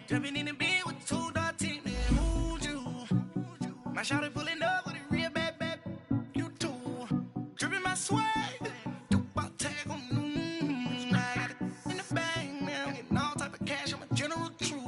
Jumping in the bed with 2 dark teeth, man, who'd you? My shawty pulling up with a real bad, bad, you too. Dripping my swag, you about tag on, I got it in the bag, man, I'm getting all type of cash, I'm a general truth.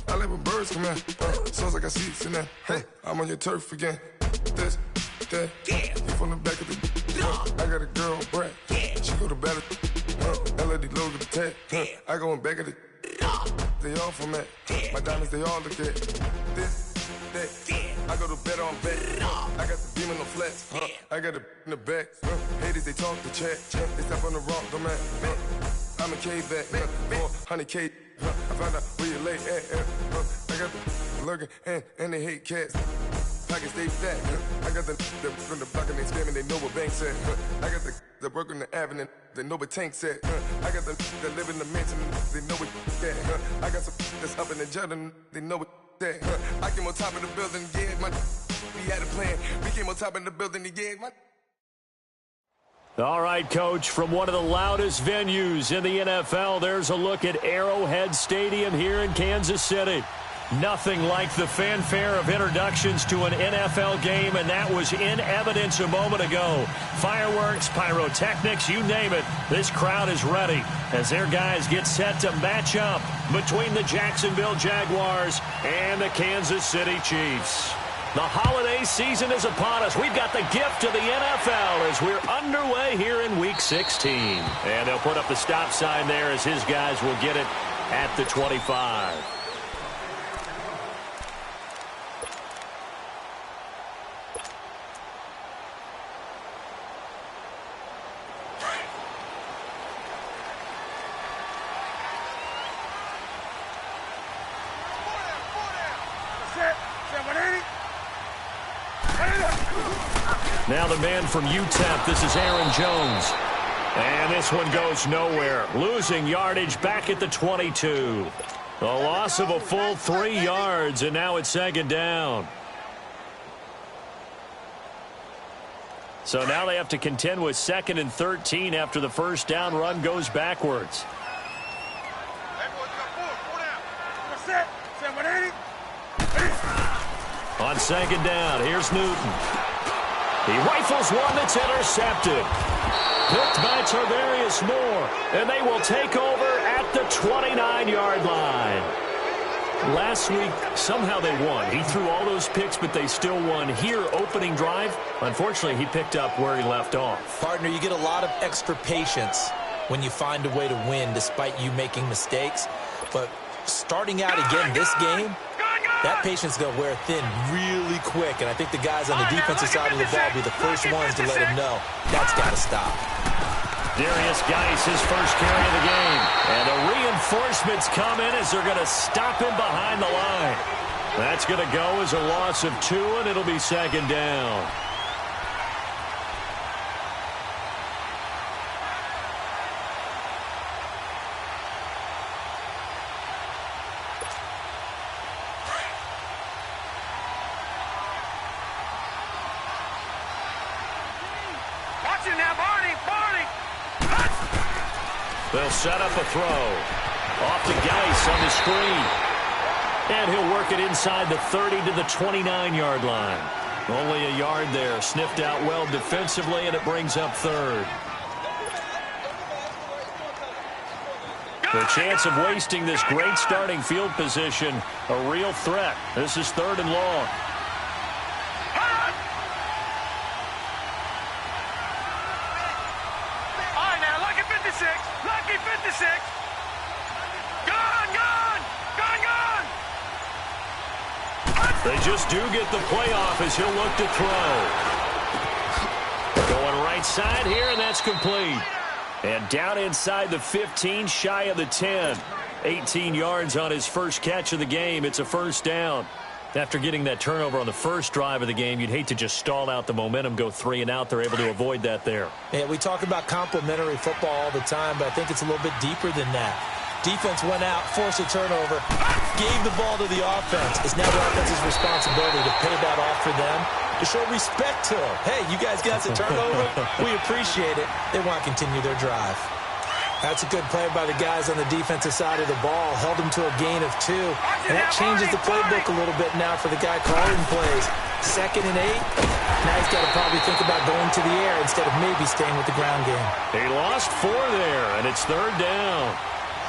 I let my birds come in. Sounds like I see seats in there. Hey, I'm on your turf again. This, that, Yeah. you from the back of the. I got a girl, Brad. She go to battle. LOD logo the tag. I go in back of the. They all from that. My diamonds, they all look at. This, that. I go to bed on bet. I got the beam on the flats. I got it in the back. Haters, they talk the chat. They step on the rock, the man. I'm a K-back. 400K. I found out where you lay at. I got the lurking and they hate cats. Pockets stay fat. I got the from the block and they scamming, they know what banks at. I got the work on the avenue, they know what tanks at. I got the that live in the mansion, they know what that. I got some that's up in the jungle, they know what that. I came on top of the building, yeah, we had a plan. We came on top of the building, yeah, All right, Coach, from one of the loudest venues in the NFL, there's a look at Arrowhead Stadium here in Kansas City. Nothing like the fanfare of introductions to an NFL game, and that was in evidence a moment ago. Fireworks, pyrotechnics, you name it. This crowd is ready as their guys get set to match up between the Jacksonville Jaguars and the Kansas City Chiefs. The holiday season is upon us. We've got the gift of the NFL as we're underway here in Week 16. And they'll put up the stop sign there as his guys will get it at the 25. Now the man from UTEP, this is Aaron Jones. And this one goes nowhere. Losing yardage back at the 22. A loss of a full 3 yards, and now it's second down. So now they have to contend with 2nd and 13 after the first down run goes backwards. On second down, here's Newton. He rifles one that's intercepted. Picked by Tarvarius Moore, and they will take over at the 29-yard line. Last week, somehow they won. He threw all those picks, but they still won. Here, opening drive, unfortunately, he picked up where he left off. Partner, you get a lot of extra patience when you find a way to win despite you making mistakes. But starting out again this game, that patience is going to wear thin really quick, and I think the guys on the defensive side of the ball will be the first ones to let him know that's got to stop. Darius Geis, his first carry of the game. And the reinforcements come in as they're going to stop him behind the line. That's going to go as a loss of 2, and it'll be second down. They'll set up a throw. Off to Geis on the screen. And he'll work it inside the 30 to the 29-yard line. Only a yard there. Sniffed out well defensively, and it brings up 3rd. The chance of wasting this great starting field position, a real threat. This is 3rd and long. Lucky 56. Gone. They just do get the playoff as he'll look to throw. Going right right side here, and that's complete. And down inside the 15, shy of the 10. 18 yards on his first catch of the game. It's a first down. After getting that turnover on the first drive of the game, you'd hate to just stall out the momentum, go 3 and out. They're able to avoid that there. Yeah, we talk about complementary football all the time, but I think it's a little bit deeper than that. Defense went out, forced a turnover, gave the ball to the offense. It's now the offense's responsibility to pay that off for them, to show respect to them. Hey, you guys got the turnover. We appreciate it. They want to continue their drive. That's a good play by the guys on the defensive side of the ball. Held them to a gain of 2. And that changes the playbook a little bit now for the guy calling plays. 2nd and 8. Now he's got to probably think about going to the air instead of maybe staying with the ground game. He lost 4 there, and it's 3rd down.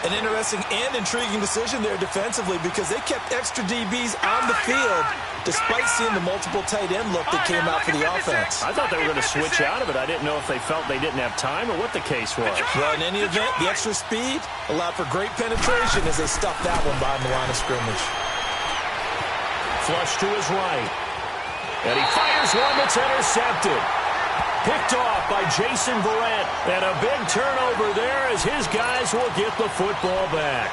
An interesting and intriguing decision there defensively because they kept extra DBs on the field despite seeing the multiple tight end look that came out for the offense. I thought they were going to switch out of it. I didn't know if they felt they didn't have time or what the case was. Well, in any event, the extra speed allowed for great penetration as they stuffed that one behind the line of scrimmage. Flush to his right. And he fires one that's intercepted. Picked off by Jason Verrett. And a big turnover there as his guys will get the football back.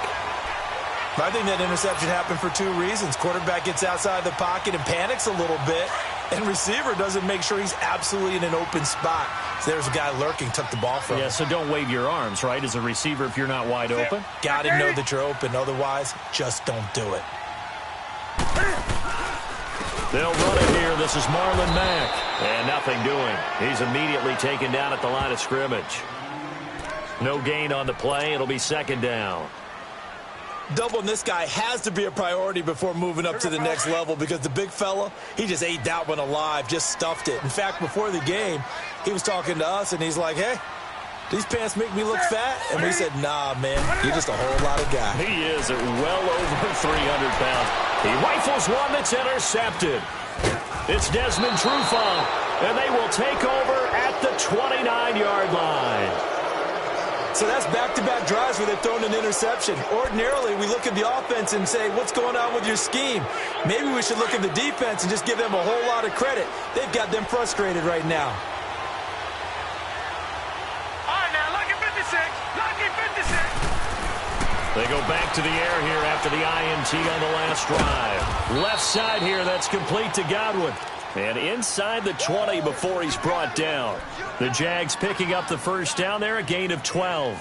I think that interception happened for 2 reasons. Quarterback gets outside the pocket and panics a little bit. And receiver doesn't make sure he's absolutely in an open spot. So there's a guy lurking, took the ball from him. Yeah, so don't wave your arms, right, as a receiver if you're not wide open. Got to know that you're open. Otherwise, just don't do it. They'll run it here. This is Marlon Mack. And nothing doing. He's immediately taken down at the line of scrimmage. No gain on the play. It'll be 2nd down. Doubling this guy has to be a priority before moving up to the next level because the big fella, he just ate that one alive, just stuffed it. In fact, before the game, he was talking to us, and he's like, hey, these pants make me look fat? And we said, nah, man, you're just a whole lot of guy. He is at well over 300 pounds. He rifles one that's intercepted. It's Desmond Trufant, and they will take over at the 29-yard line. So that's back-to-back drives where they've thrown an interception. Ordinarily, we look at the offense and say, what's going on with your scheme? Maybe we should look at the defense and just give them a whole lot of credit. They've got them frustrated right now. All right, now, lucky 56. Lucky 56. They go back to the air here after the INT on the last drive. Left side here, that's complete to Godwin. And inside the 20 before he's brought down. The Jags picking up the first down there, a gain of 12.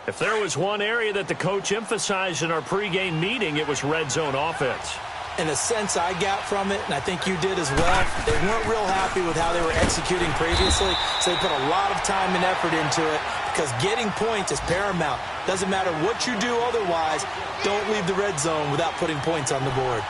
If there was one area that the coach emphasized in our pregame meeting, it was red zone offense. And the sense I got from it, and I think you did as well, they weren't real happy with how they were executing previously, so they put a lot of time and effort into it because getting points is paramount. Doesn't matter what you do otherwise, don't leave the red zone without putting points on the board.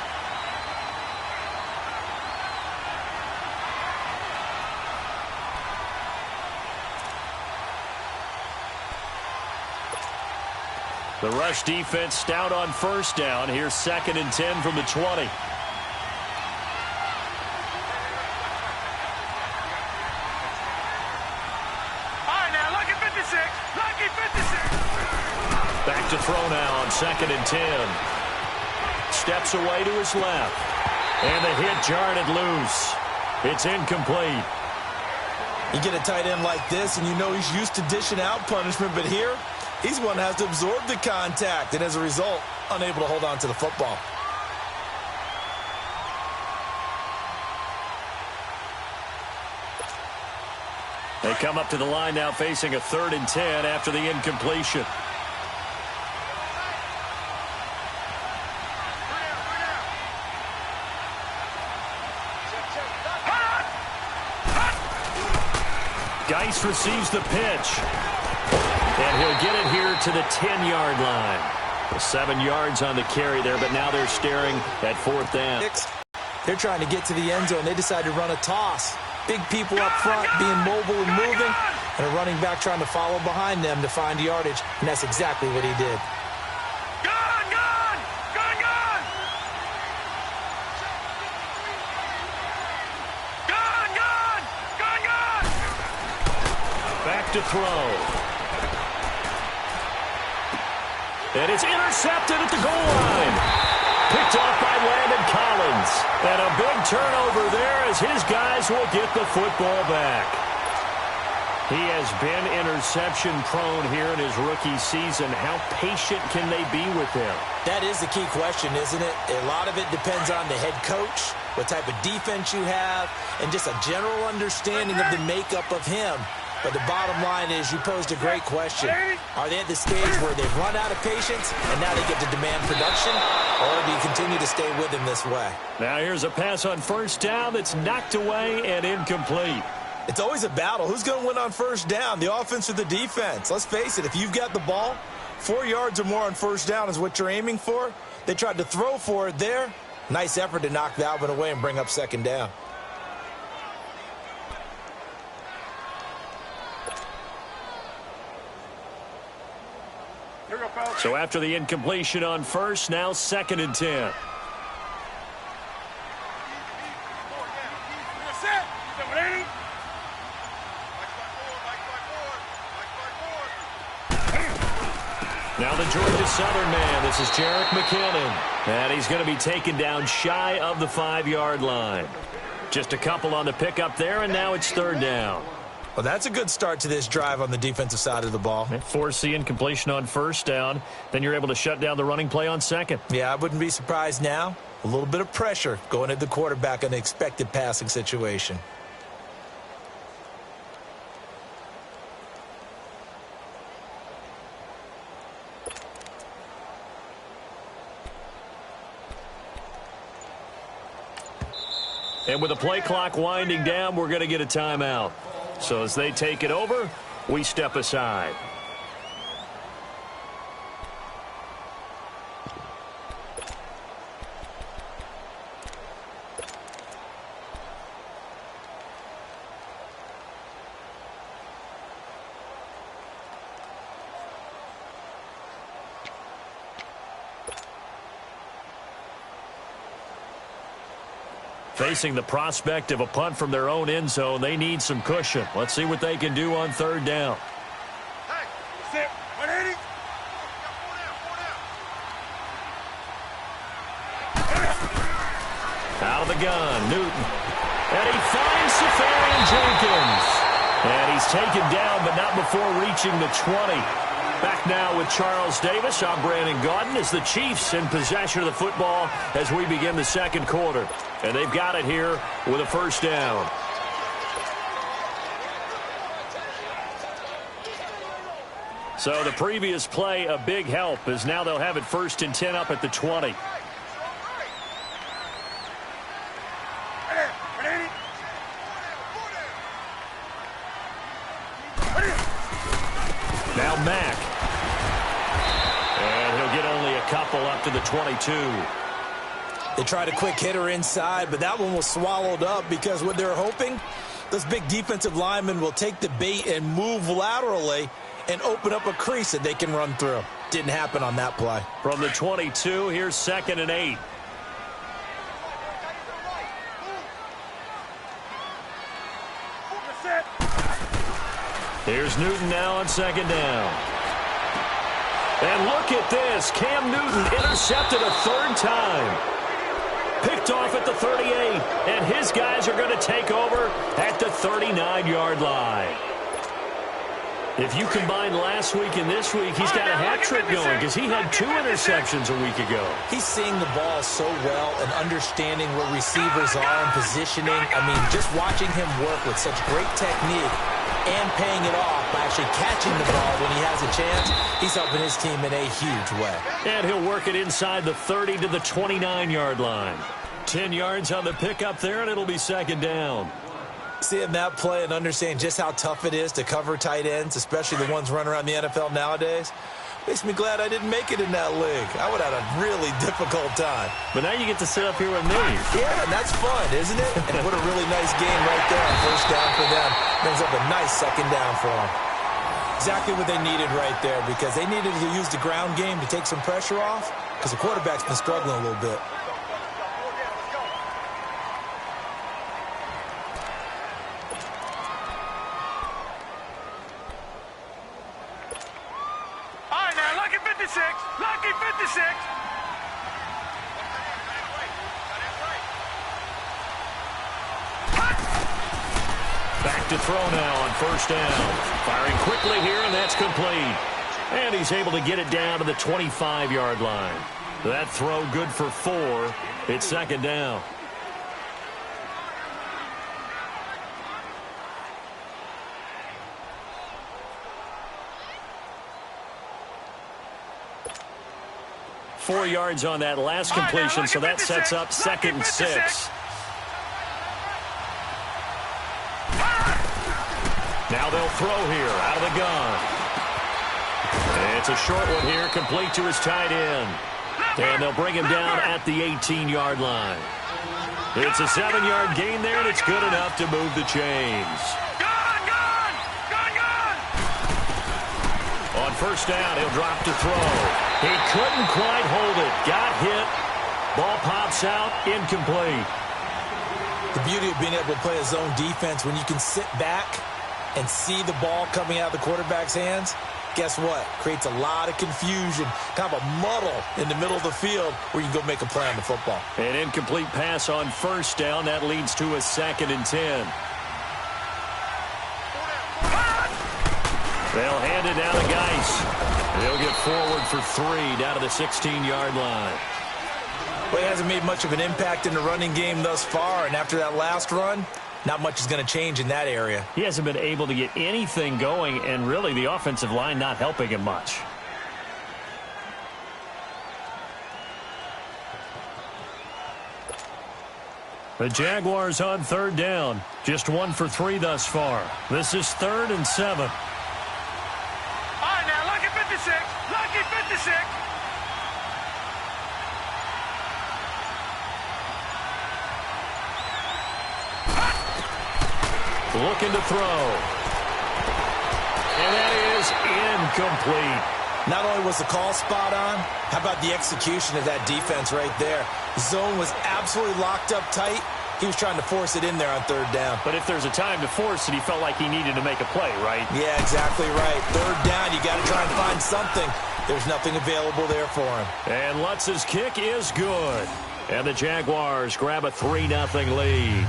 The rush defense stout on first down. Here's 2nd and 10 from the 20. All right, now, lucky 56. Lucky 56. Back to throw now on 2nd and 10. Steps away to his left. And the hit jarred it loose. It's incomplete. You get a tight end like this, and you know he's used to dishing out punishment, but here, he's one that has to absorb the contact, and as a result, unable to hold on to the football. They come up to the line now facing a 3rd and 10 after the incompletion. Geis receives the pitch. And he'll get it here to the 10-yard line. 7 yards on the carry there, but now they're staring at 4th down. They're trying to get to the end zone. They decide to run a toss. Big people up front being mobile and moving, and a running back trying to follow behind them to find yardage, and that's exactly what he did. Gone, gone, gone, gone. Gone, gone, gone, gone. Back to throw. And it's intercepted at the goal line. Picked off by Landon Collins. And a big turnover there as his guys will get the football back. He has been interception-prone here in his rookie season. How patient can they be with him? That is the key question, isn't it? A lot of it depends on the head coach, what type of defense you have, and just a general understanding of the makeup of him. But the bottom line is you posed a great question. Are they at the stage where they've run out of patience and now they get to demand production? Or do you continue to stay with him this way? Now here's a pass on first down that's knocked away and incomplete. It's always a battle. Who's going to win on first down, the offense or the defense? Let's face it, if you've got the ball, 4 yards or more on first down is what you're aiming for. They tried to throw for it there. Nice effort to knock that one away and bring up second down. So after the incompletion on first, now 2nd and 10. Now the Georgia Southern man, this is Jerick McKinnon. And he's going to be taken down shy of the 5-yard line. Just a couple on the pickup there, and now it's 3rd down. Well, that's a good start to this drive on the defensive side of the ball. Force the incompletion on first down. Then you're able to shut down the running play on 2nd. Yeah, I wouldn't be surprised now. A little bit of pressure going at the quarterback in the expected passing situation. And with the play clock winding down, we're going to get a timeout. So as they take it over, we step aside. Facing the prospect of a punt from their own end zone, they need some cushion. Let's see what they can do on 3rd down. Out of the gun, Newton. And he finds Safarian Jenkins. And he's taken down, but not before reaching the 20. Back now with Charles Davis. I'm Brandon Gaudin as the Chiefs in possession of the football as we begin the 2nd quarter. And they've got it here with a 1st down. So the previous play, a big help, as now they'll have it 1st and 10 up at the 20. Now Mack. And he'll get only a couple up to the 22. They tried a quick hitter inside, but that one was swallowed up because what they're hoping, those big defensive linemen will take the bait and move laterally and open up a crease that they can run through. Didn't happen on that play. From the 22, here's 2nd and 8. Here's Newton now on 2nd down. And look at this. Cam Newton intercepted a 3rd time. Picked off at the 38, and his guys are going to take over at the 39-yard line. If you combine last week and this week, he's got a hat trick going because he had 2 interceptions a week ago. He's seeing the ball so well and understanding where receivers are and positioning. I mean, just watching him work with such great technique and paying it off by actually catching the ball when he has a chance, he's helping his team in a huge way. And he'll work it inside the 30 to the 29-yard line. 10 yards on the pickup there, and it'll be 2nd down. Seeing that play and understanding just how tough it is to cover tight ends, especially the ones running around the NFL nowadays, makes me glad I didn't make it in that league. I would have had a really difficult time. But now you get to sit up here with me. Yeah, and that's fun, isn't it? And what a really nice game right there on 1st down for them. Brings up a nice 2nd down for them. Exactly what they needed right there because they needed to use the ground game to take some pressure off because the quarterback's been struggling a little bit. 56. Lucky 56. Back to throw now on first down. Firing quickly here, and that's complete. And he's able to get it down to the 25-yard line. That throw good for 4. It's second down. Four yards on that last completion, so that sets up second and 6. Now they'll throw here out of the gun. It's a short one here, complete to his tight end. And they'll bring him down at the 18-yard line. It's a 7-yard gain there, and it's good enough to move the chains. On first down, he'll drop to throw. He couldn't quite hold it. Got hit. Ball pops out, incomplete. The beauty of being able to play a zone defense when you can sit back and see the ball coming out of the quarterback's hands, guess what? Creates a lot of confusion, kind of a muddle in the middle of the field where you can go make a play on the football. An incomplete pass on first down. That leads to a 2nd and 10. They'll hand it down to Geis. He'll get forward for 3 down to the 16-yard line. Well, he hasn't made much of an impact in the running game thus far, and after that last run, not much is going to change in that area. He hasn't been able to get anything going, and really the offensive line not helping him much. The Jaguars on third down. Just 1 for 3 thus far. This is 3rd and 7. All right, now, lucky 56. Lucky 56. Looking to throw. And that is incomplete. Not only was the call spot on, how about the execution of that defense right there? Zone was absolutely locked up tight. He was trying to force it in there on third down. But if there's a time to force it, he felt like he needed to make a play, right? Yeah, exactly right. Third down, you got to try and find something. There's nothing available there for him. And Lutz's kick is good. And the Jaguars grab a 3-0 lead.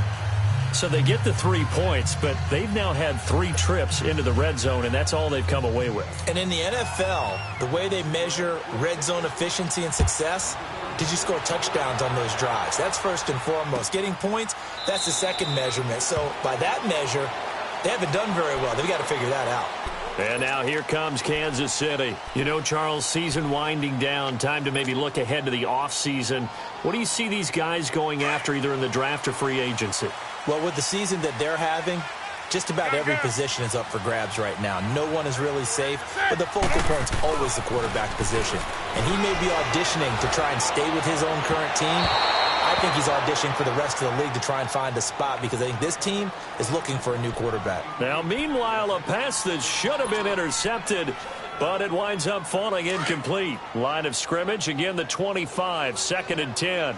So they get the 3 points, but they've now had 3 trips into the red zone, and that's all they've come away with. And in the NFL, the way they measure red zone efficiency and success, did you score touchdowns on those drives? That's first and foremost. Getting points, that's the second measurement. So by that measure, they haven't done very well. They've got to figure that out. And now here comes Kansas City. You know, Charles, season winding down, time to maybe look ahead to the offseason. What do you see these guys going after either in the draft or free agency? Well, with the season that they're having, just about every position is up for grabs right now. No one is really safe, but the focal point's always the quarterback position. And he may be auditioning to try and stay with his own current team. I think he's auditioning for the rest of the league to try and find a spot because I think this team is looking for a new quarterback. Now, meanwhile, a pass that should have been intercepted, but it winds up falling incomplete. Line of scrimmage, again, the 25, 2nd and 10.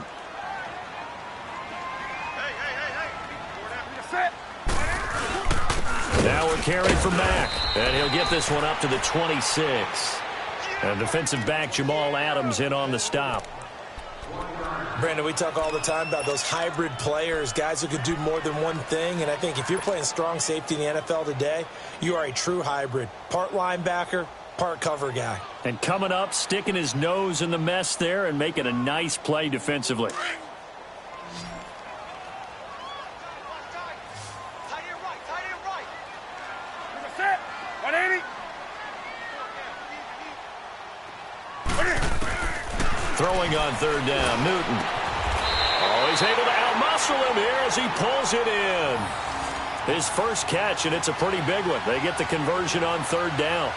Now we're carrying from Mack, and he'll get this one up to the 26. And defensive back Jamal Adams in on the stop. Brandon, we talk all the time about those hybrid players, guys who could do more than one thing. And I think if you're playing strong safety in the NFL today, you are a true hybrid. Part linebacker, part cover guy. And coming up, sticking his nose in the mess there and making a nice play defensively. Throwing on third down, Newton. Oh, he's able to outmuscle him here as he pulls it in. His first catch, and it's a pretty big one. They get the conversion on third down.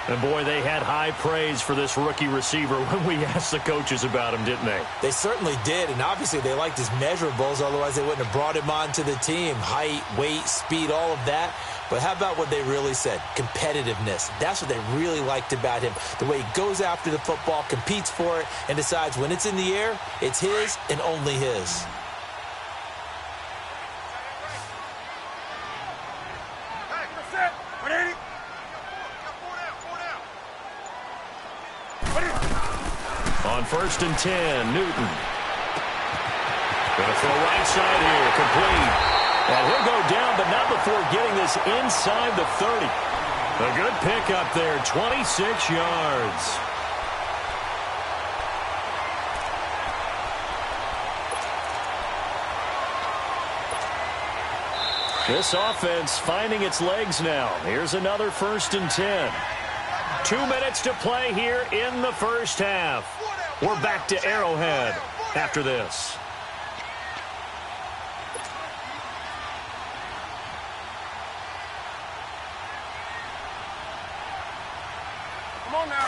And, boy, they had high praise for this rookie receiver when we asked the coaches about him, didn't they? They certainly did, and obviously they liked his measurables, otherwise they wouldn't have brought him onto the team. Height, weight, speed, all of that. But how about what they really said? Competitiveness. That's what they really liked about him. The way he goes after the football, competes for it, and decides when it's in the air, it's his and only his. On 1st and 10, Newton. Going to throw right side here, complete. And he'll go down, but not before getting this inside the 30. A good pickup there, 26 yards. This offense finding its legs now. Here's another 1st and 10. 2 minutes to play here in the first half. We're back to Arrowhead after this. Come on now.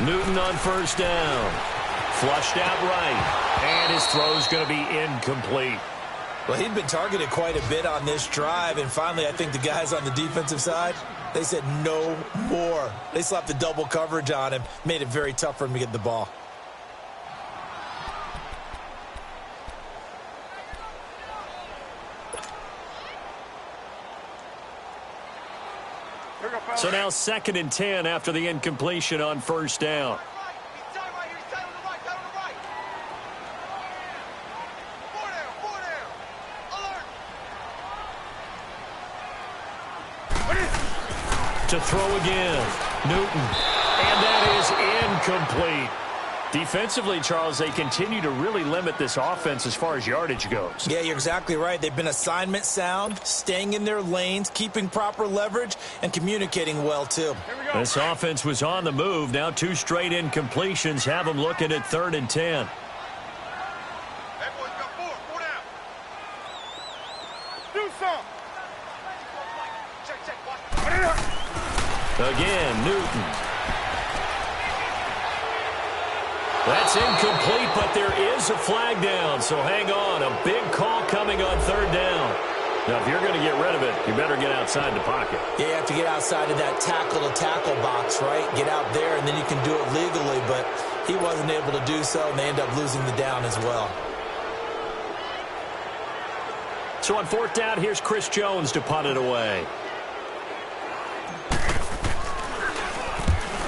Newton on 1st down. Flushed out right. And his throw's going to be incomplete. Well, he'd been targeted quite a bit on this drive, and finally I think the guys on the defensive side, they said no more. They slapped the double coverage on him, made it very tough for him to get the ball. So now 2nd and 10 after the incompletion on 1st down. To throw again, Newton, and that is incomplete. Defensively, Charles, they continue to really limit this offense as far as yardage goes. Yeah, you're exactly right. They've been assignment sound, staying in their lanes, keeping proper leverage, and communicating well, too. This offense was on the move. Now 2 straight incompletions have them looking at 3rd and 10. Again, Newton. That's incomplete, but there is a flag down, so hang on. A big call coming on 3rd down. Now, if you're going to get rid of it, you better get outside the pocket. Yeah, you have to get outside of that tackle-to-tackle box, right? Get out there, and then you can do it legally, but he wasn't able to do so, and they end up losing the down as well. So on 4th down, here's Chris Jones to punt it away.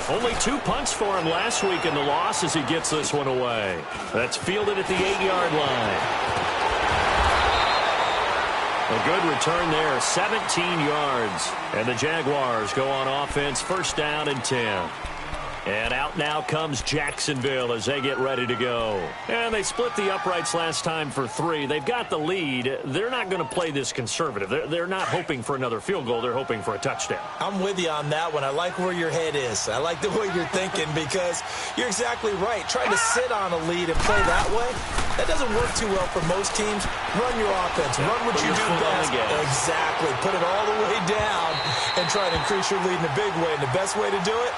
Only 2 punts for him last week in the loss as he gets this one away. That's fielded at the 8-yard line. A good return there, 17 yards. And the Jaguars go on offense, 1st down and 10. And out now comes Jacksonville as they get ready to go. And they split the uprights last time for 3. They've got the lead. They're not going to play this conservative. They're not hoping for another field goal. They're hoping for a touchdown. I'm with you on that one. I like where your head is. I like the way you're thinking because you're exactly right. Trying to sit on a lead and play that way, that doesn't work too well for most teams. Run your offense. Run what you do best. Exactly. Put it all the way down and try to increase your lead in a big way. And the best way to do it,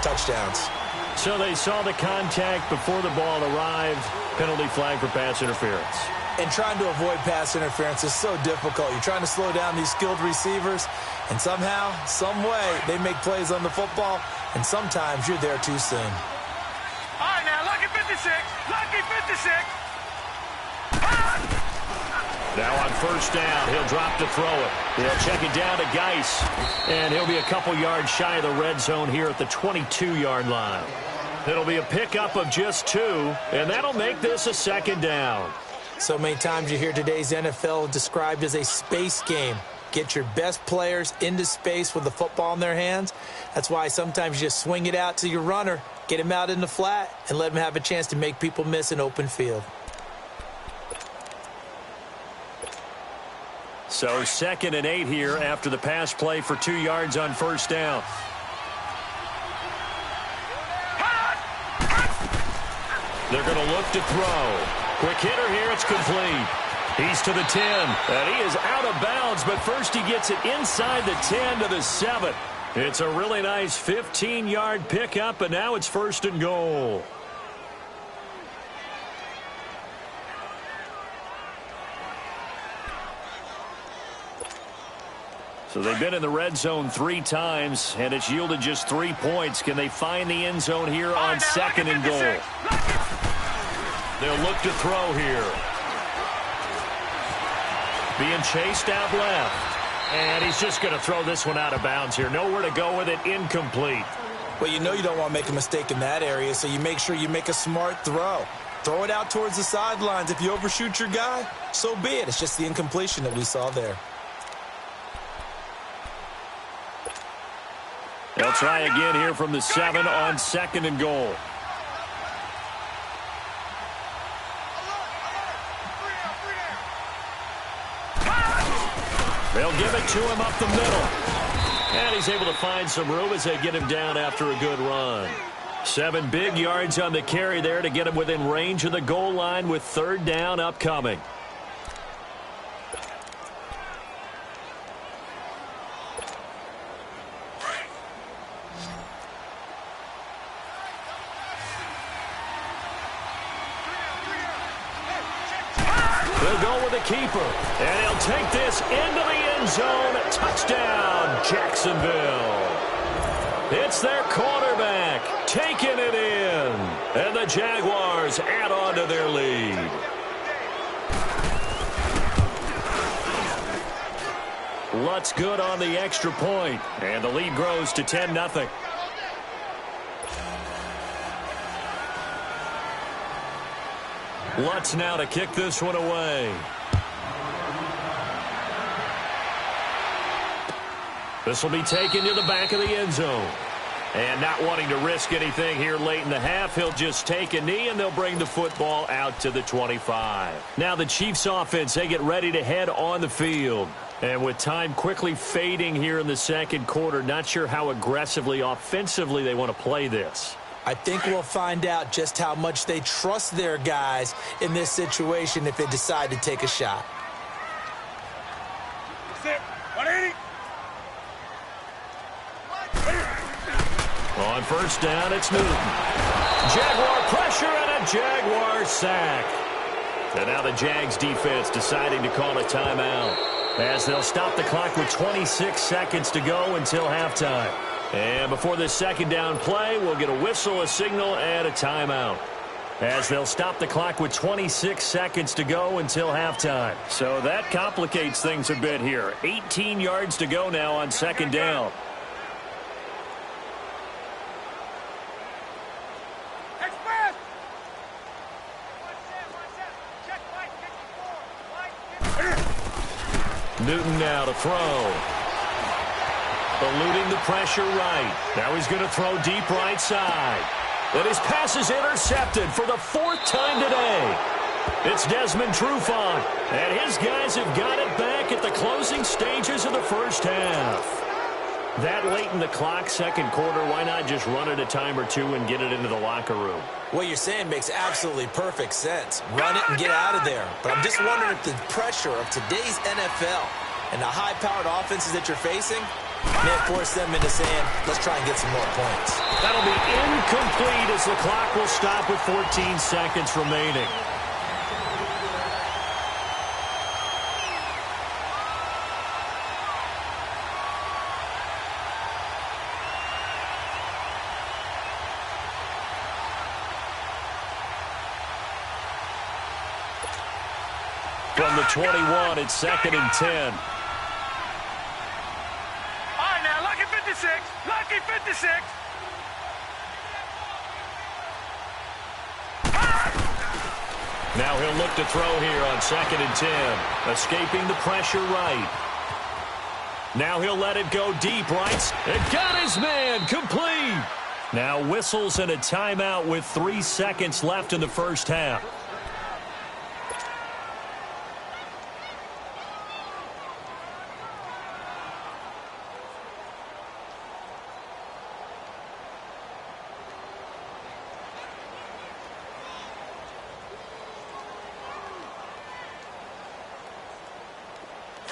touchdowns. So they saw the contact before the ball arrived. Penalty flag for pass interference. And trying to avoid pass interference is so difficult. You're trying to slow down these skilled receivers, and somehow, some way, they make plays on the football, and sometimes you're there too soon. All right, now, lucky 56. Lucky 56. Now on 1st down, he'll drop to throw it. He'll check it down to Geis, and he'll be a couple yards shy of the red zone here at the 22-yard line. It'll be a pickup of just 2, and that'll make this a 2nd down. So many times you hear today's NFL described as a space game. Get your best players into space with the football in their hands. That's why sometimes you just swing it out to your runner, get him out in the flat, and let him have a chance to make people miss an open field. So 2nd and 8 here after the pass play for 2 yards on 1st down. They're going to look to throw. Quick hitter here, it's complete. He's to the 10, and he is out of bounds, but first he gets it inside the 10 to the 7. It's a really nice 15-yard pickup, and now it's 1st and goal. So they've been in the red zone 3 times, and it's yielded just 3 points. Can they find the end zone here on 2nd and goal? They'll look to throw here. being chased out left. And he's just going to throw this one out of bounds here. Nowhere to go with it, incomplete. Well, you know you don't want to make a mistake in that area, so you make sure you make a smart throw. Throw it out towards the sidelines. If you overshoot your guy, so be it. It's just the incompletion that we saw there. They'll try again here from the 7 on 2nd and goal. They'll give it to him up the middle. And he's able to find some room as they get him down after a good run. 7 big yards on the carry there to get him within range of the goal line with 3rd down upcoming. They'll go with the keeper, and he'll take this into the end zone. Touchdown, Jacksonville. It's their quarterback taking it in, and the Jaguars add on to their lead. Lutz good on the extra point, and the lead grows to 10-0. Lutz now to kick this one away. This will be taken to the back of the end zone. And not wanting to risk anything here late in the half, he'll just take a knee, and they'll bring the football out to the 25. Now the Chiefs offense, they get ready to head on the field. And with time quickly fading here in the second quarter, not sure how aggressively, offensively they want to play this. I think we'll find out just how much they trust their guys in this situation if they decide to take a shot. On first down, it's Newton. Jaguar pressure and a Jaguar sack. And now the Jags defense deciding to call a timeout, as they'll stop the clock with 26 seconds to go until halftime. And before this second down play, we'll get a whistle, a signal, and a timeout, as they'll stop the clock with 26 seconds to go until halftime. So that complicates things a bit here. 18 yards to go now on second down. Newton now to throw. Eluding the pressure right. Now he's going to throw deep right side. And his pass is intercepted for the 4th time today. It's Desmond Trufant, and his guys have got it back at the closing stages of the first half. That late in the clock, second quarter, why not just run it a time or two and get it into the locker room? What you're saying makes absolutely perfect sense. Run it and get out of there. But I'm just wondering if the pressure of today's NFL and the high-powered offenses that you're facing may force them into saying, let's try and get some more points. That'll be incomplete as the clock will stop with 14 seconds remaining. From the 21, it's 2nd and 10. Lucky 56! Lucky 56! Now he'll look to throw here on 2nd and 10. Escaping the pressure right. Now he'll let it go deep right. And got his man complete. Now whistles and a timeout with 3 seconds left in the first half.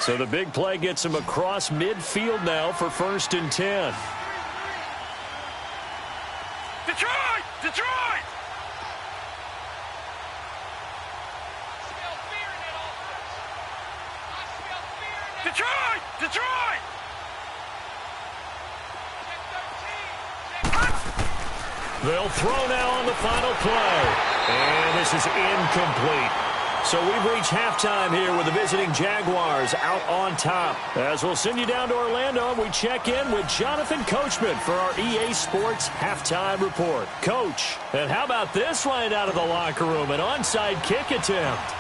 So the big play gets him across midfield now for 1st and 10. Detroit! Detroit! Detroit! Detroit! They'll throw now on the final play. And this is incomplete. So we've reached halftime here with the visiting Jaguars out on top. As we'll send you down to Orlando, we check in with Jonathan Coachman for our EA Sports Halftime Report. Coach, and how about this right out of the locker room? An onside kick attempt.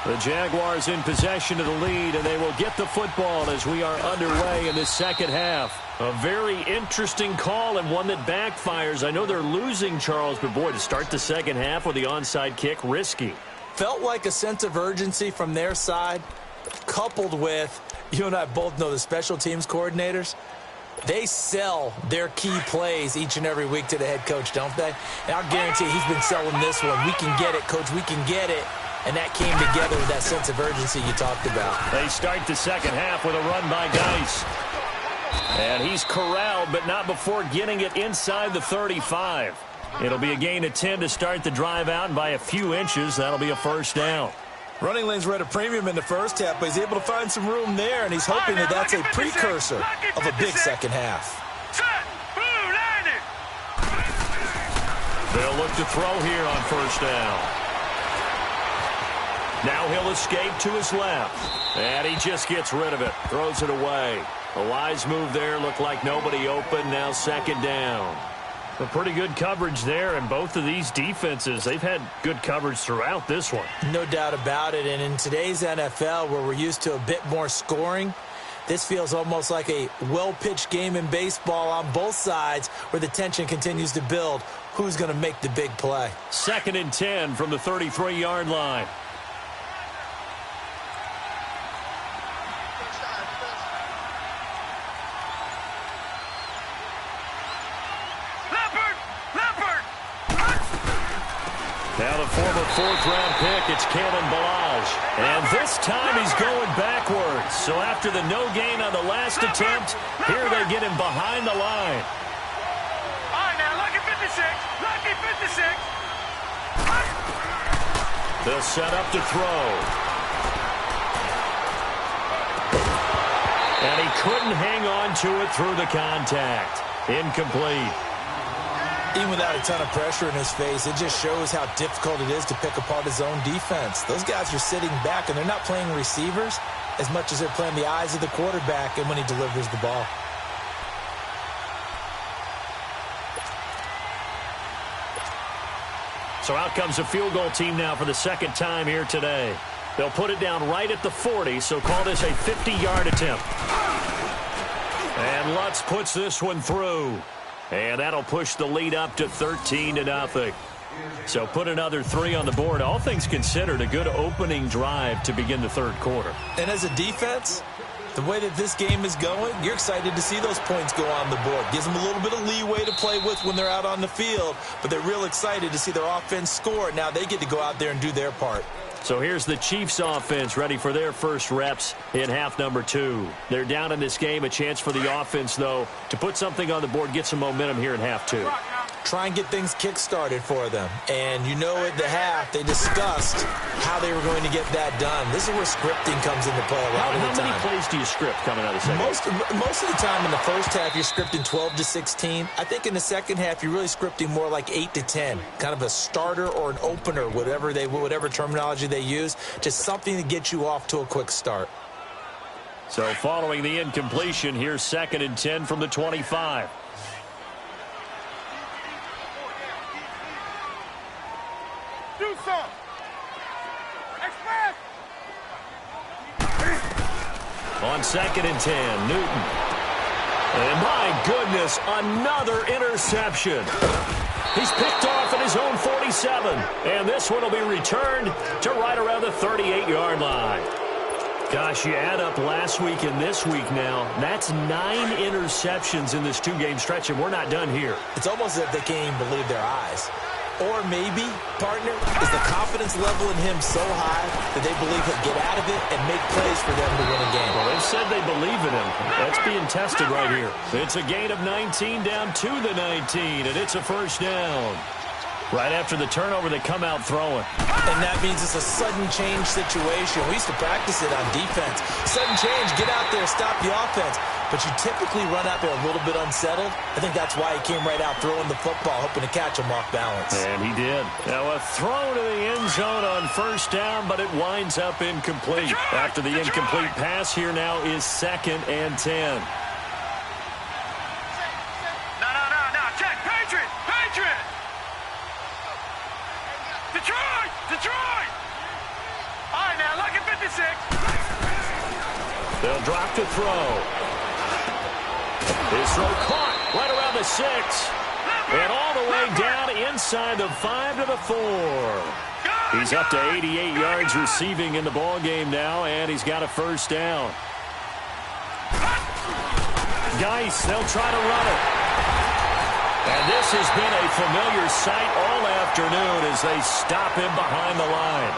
The Jaguars in possession of the lead, and they will get the football as we are underway in this second half. A very interesting call and one that backfires. I know they're losing, Charles, but boy, to start the second half with the onside kick, risky. Felt like a sense of urgency from their side, coupled with, you and I both know the special teams coordinators, they sell their key plays each and every week to the head coach, don't they? And I'll guarantee he's been selling this one. We can get it, coach, we can get it. And that came together with that sense of urgency you talked about. They start the second half with a run by Geis. And he's corralled, but not before getting it inside the 35. It'll be a gain of 10 to start the drive out, and by a few inches, that'll be a first down. Running lanes were at a premium in the first half, but he's able to find some room there, and he's hoping that that's a precursor of a big second half. They'll look to throw here on first down. Now he'll escape to his left. And he just gets rid of it. Throws it away. A wise move there. Looked like nobody open. Now second down. A pretty good coverage there. And both of these defenses, they've had good coverage throughout this one. No doubt about it. And in today's NFL, where we're used to a bit more scoring, this feels almost like a well-pitched game in baseball on both sides where the tension continues to build. Who's going to make the big play? 2nd and 10 from the 33-yard line. Now the former 4th-round pick, it's Kalen Ballage. And this time he's going backwards. So after the no gain on the last attempt, here they get him behind the line. All right, now, lucky 56. Lucky 56. They'll set up to throw. And he couldn't hang on to it through the contact. Incomplete. Even without a ton of pressure in his face, it just shows how difficult it is to pick apart his own defense. Those guys are sitting back, and they're not playing receivers as much as they're playing the eyes of the quarterback and when he delivers the ball. So out comes a field goal team now for the second time here today. They'll put it down right at the 40, so call this a 50-yard attempt. And Lutz puts this one through. And that'll push the lead up to 13-0. So put another 3 on the board. All things considered, a good opening drive to begin the third quarter. And as a defense, the way that this game is going, you're excited to see those points go on the board. Gives them a little bit of leeway to play with when they're out on the field, but they're real excited to see their offense score. Now they get to go out there and do their part. So here's the Chiefs offense ready for their first reps in half number 2. They're down in this game. A chance for the offense, though, to put something on the board, get some momentum here in half 2. Try and get things kick-started for them. And you know at the half, they discussed how they were going to get that done. This is where scripting comes into play a lot of the time. How many plays do you script coming out of the second half? Most of the time in the first half, you're scripting 12 to 16. I think in the second half, you're really scripting more like 8 to 10. Kind of a starter or an opener, whatever terminology they use. Just something to get you off to a quick start. So following the incompletion, here's 2nd and 10 from the 25. Do something. Express. On 2nd and 10, Newton. And my goodness, another interception. He's picked off at his own 47. And this one will be returned to right around the 38-yard line. Gosh, you add up last week and this week now. That's 9 interceptions in this 2-game stretch, and we're not done here. It's almost as if they can't even believe their eyes. Or maybe, partner, is the confidence level in him so high that they believe he'll get out of it and make plays for them to win a game. Well, they've said they believe in him. That's being tested right here. It's a gain of 19 down to the 19, and it's a first down. Right after the turnover, they come out throwing. And that means it's a sudden change situation. We used to practice it on defense. Sudden change, get out there, stop the offense. but you typically run out there a little bit unsettled. I think that's why he came right out throwing the football, hoping to catch him off balance. And he did. Now a throw to the end zone on first down, but it winds up incomplete. After the incomplete pass, here now is 2nd and 10. No. Check. Patriot. Detroit. All right, now, look at 56. They'll drop to throw. His throw caught right around the 6. And all the way down inside the 5 to the 4. He's up to 88 yards receiving in the ball game now, and he's got a first down. Geis, they'll try to run it. And this has been a familiar sight all afternoon as they stop him behind the line.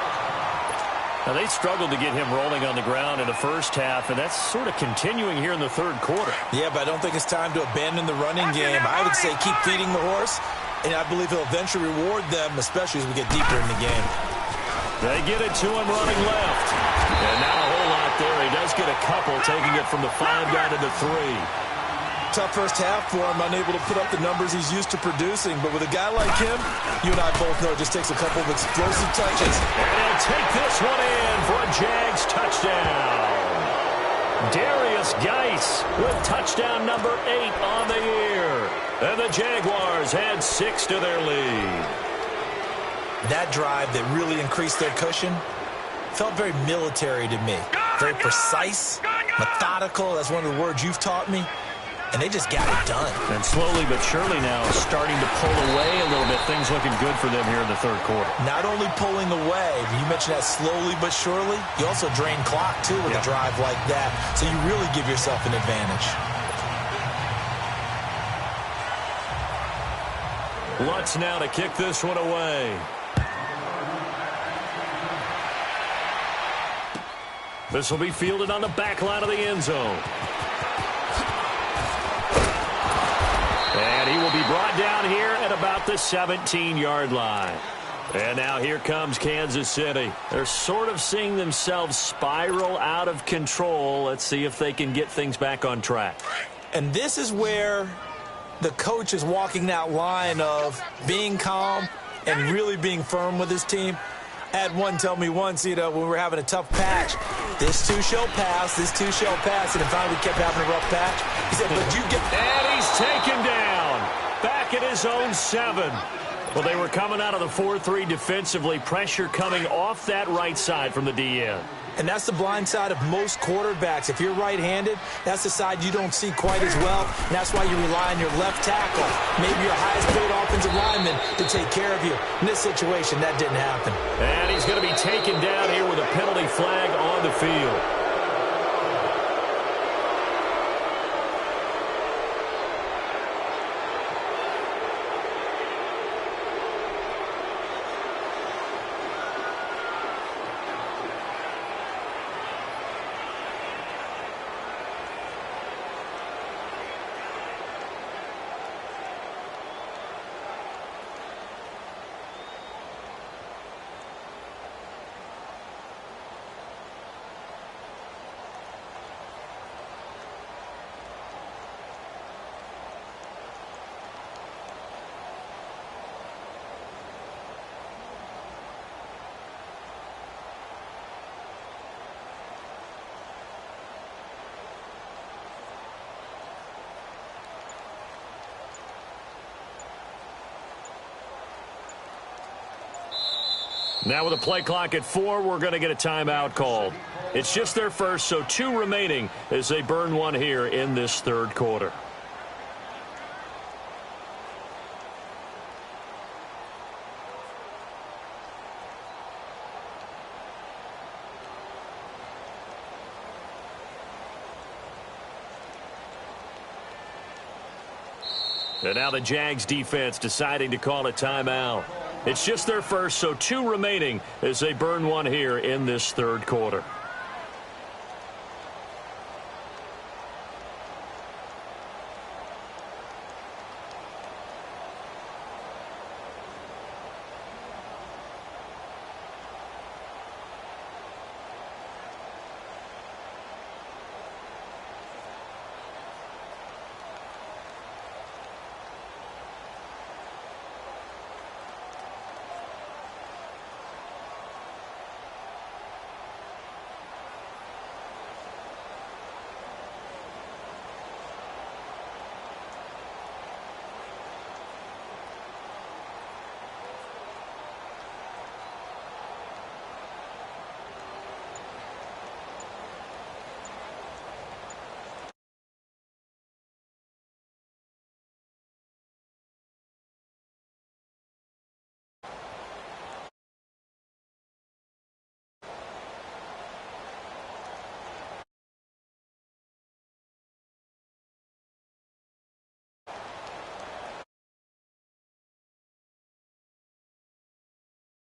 Now, they struggled to get him rolling on the ground in the first half, and that's sort of continuing here in the third quarter. Yeah, but I don't think it's time to abandon the running game. I would say keep feeding the horse, and I believe he'll eventually reward them, especially as we get deeper in the game. They get it to him running left. And not a whole lot there. He does get a couple, taking it from the 5 down to the 3. Tough first half for him, unable to put up the numbers he's used to producing. But with a guy like him, you and I both know it just takes a couple of explosive touches. And he'll take this one in for a Jags touchdown. Darius Geis with touchdown number 8 on the year. And the Jaguars had 6 to their lead. That drive that really increased their cushion felt very military to me. Very precise, methodical. That's one of the words you've taught me. And they just got it done. And slowly but surely now starting to pull away a little bit. Things looking good for them here in the third quarter. Not only pulling away, you mentioned that slowly but surely, you also drain clock, too, with a drive like that. So you really give yourself an advantage. Lutz now to kick this one away. This will be fielded on the back line of the end zone. And he will be brought down here at about the 17-yard line. And now here comes Kansas City. They're sort of seeing themselves spiral out of control. Let's see if they can get things back on track. And this is where the coach is walking that line of being calm and really being firm with his team. I had one tell me once, when we were having a tough patch, this too shall pass, and then finally we kept having a rough patch. He said, but you get... And he's taken down, back at his own 7. Well, they were coming out of the 4-3 defensively, pressure coming off that right side from the DN. And that's the blind side of most quarterbacks. If you're right-handed, that's the side you don't see quite as well. And that's why you rely on your left tackle, maybe your highest-paid offensive lineman, to take care of you. In this situation, that didn't happen. And he's going to be taken down here with a penalty flag on the field. Now with a play clock at 4, we're going to get a timeout called. It's just their first, so 2 remaining as they burn one here in this third quarter. And now the Jags defense deciding to call a timeout. It's just their first, so 2 remaining as they burn one here in this third quarter.